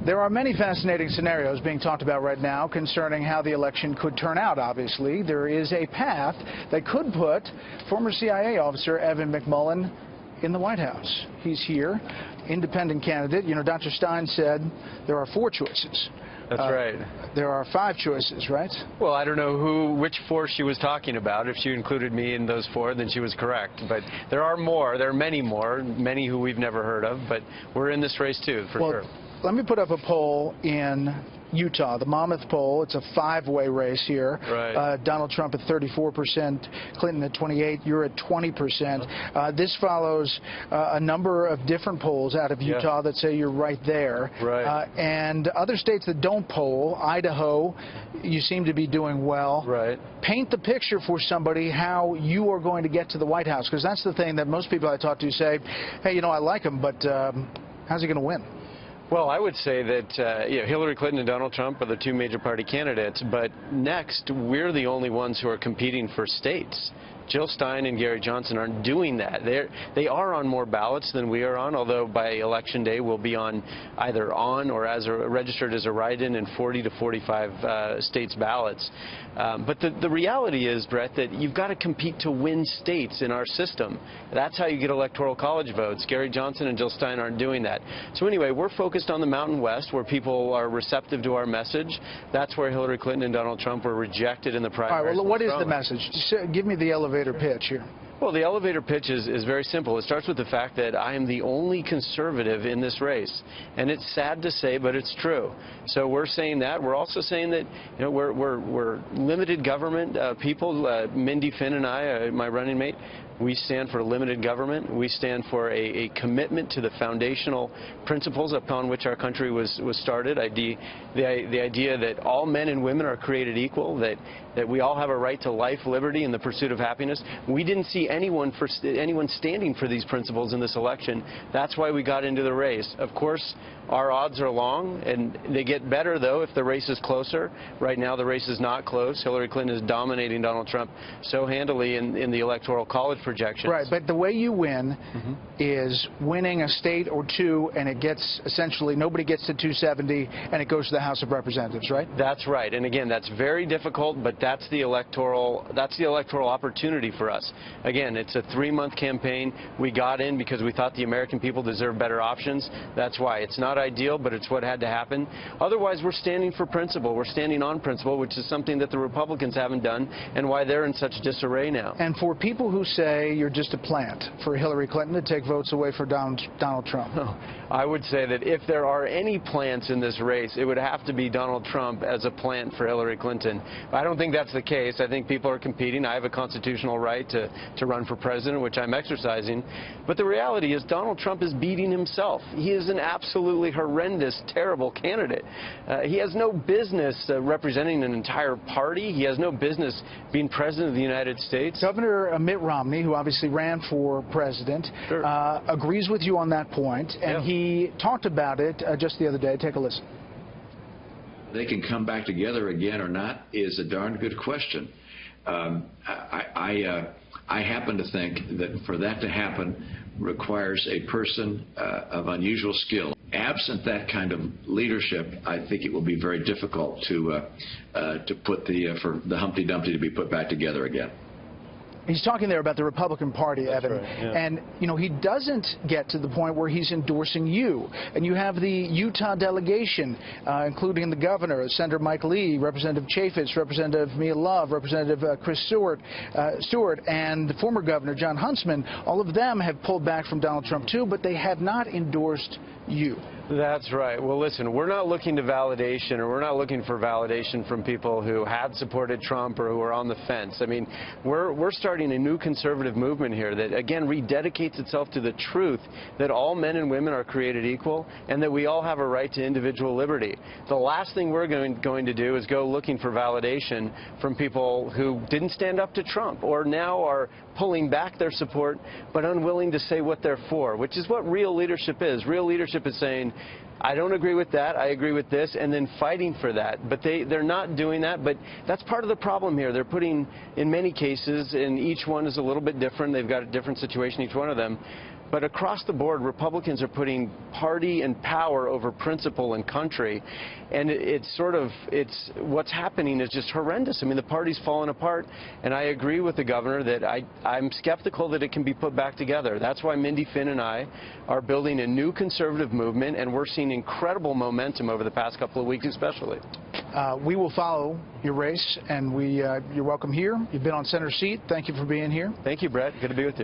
There are many fascinating scenarios being talked about right now concerning how the election could turn out, obviously. There is a path that could put former CIA officer Evan McMullin in the White House. He's here, independent candidate. You know, Dr. Stein said there are 4 choices. That's right. There are 5 choices, right? Well, I don't know which 4 she was talking about. If she included me in those 4, then she was correct. But there are more. There are many more, many who we've never heard of. But we're in this race, too, for sure. Let me put up a poll in Utah, the Monmouth poll. It's a 5-way race here. Right. Donald Trump at 34%, Clinton at 28%, you're at 20%. This follows a number of different polls out of Utah that say you're right there. Right. And other states that don't poll, Idaho, you seem to be doing well. Right. Paint the picture for somebody how you are going to get to the White House, because that's the thing that most people I talk to say, hey, you know, I like him, but how's he going to win? Well, I would say that Hillary Clinton and Donald Trump are the 2 major party candidates, but next, we're the only ones who are competing for states. Jill Stein and Gary Johnson aren't doing that. They are on more ballots than we are on, although by Election Day we'll be on either on or as registered as a write-in in 40 to 45 states' ballots. But the reality is, Brett, that you've got to compete to win states in our system. That's how you get electoral college votes. Gary Johnson and Jill Stein aren't doing that. So anyway, we're focused on the Mountain West, where people are receptive to our message. That's where Hillary Clinton and Donald Trump were rejected in the primary. All right, well, what is the message? Just give me the elevator pitch here. Well, the elevator pitch is very simple. It starts with the fact that I am the only conservative in this race. And it's sad to say, but it's true. So we're saying that. We're also saying that, you know, we're limited government people. Mindy Finn and I, my running mate, we stand for limited government. We stand for a commitment to the foundational principles upon which our country was started. The idea that all men and women are created equal, that we all have a right to life, liberty, and the pursuit of happiness. We didn't see anyone standing for these principles in this election. That's why we got into the race. Of course, our odds are long, and they get better, though, if the race is closer. Right now, the race is not close. Hillary Clinton is dominating Donald Trump so handily in the Electoral College projections. Right, but the way you win is winning a state or 2, and it gets essentially nobody gets to 270, and it goes to the House of Representatives, right? That's right, and again, that's very difficult, but that's the electoral opportunity for us. Again, it's a 3-month campaign. We got in because we thought the American people deserve better options. That's why. It's not ideal, but it's what had to happen. Otherwise, we're standing for principle. We're standing on principle, which is something that the Republicans haven't done, and why they're in such disarray now. And for people who say you're just a plant for Hillary Clinton to take votes away for Donald Trump. Oh, I would say that if there are any plants in this race, it would have to be Donald Trump as a plant for Hillary Clinton. I don't think that's the case. I think people are competing. I have a constitutional right to run for president, which I'm exercising. But the reality is Donald Trump is beating himself. He is an absolutely horrendous, terrible candidate. He has no business representing an entire party. He has no business being president of the United States. Governor Mitt Romney, who obviously ran for president, agrees with you on that point, and he talked about it just the other day. Take a listen. They can come back together again or not is a darn good question. I happen to think that for that to happen requires a person of unusual skill. Absent that kind of leadership, I think it will be very difficult to put for the Humpty Dumpty to be put back together again. He's talking there about the Republican Party, That's Evan, right, and you know he doesn't get to the point where he's endorsing you. And you have the Utah delegation, including the governor, Senator Mike Lee, Representative Chaffetz, Representative Mia Love, Representative Chris Stewart, and the former governor John Huntsman. All of them have pulled back from Donald Trump too, but they have not endorsed you. That's right. Well, listen, we're not looking to validation, or we're not looking for validation from people who had supported Trump or who are on the fence. I mean, we're starting a new conservative movement here that, again, rededicates itself to the truth that all men and women are created equal and that we all have a right to individual liberty. The last thing we're going to do is go looking for validation from people who didn't stand up to Trump or now are pulling back their support but unwilling to say what they're for, which is what real leadership is. Real leadership is saying, I don't agree with that, I agree with this, and then fighting for that. But they're not doing that, but that's part of the problem here. They're putting, in many cases, and each one is a little bit different, they've got a different situation, each one of them, But across the board, Republicans are putting party and power over principle and country. And it's what's happening is just horrendous. I mean, the party's falling apart. And I agree with the governor that I'm skeptical that it can be put back together. That's why Mindy Finn and I are building a new conservative movement, and we're seeing incredible momentum over the past couple of weeks especially. We will follow your race, and you're welcome here. You've been on center seat. Thank you for being here. Thank you, Brett. Good to be with you.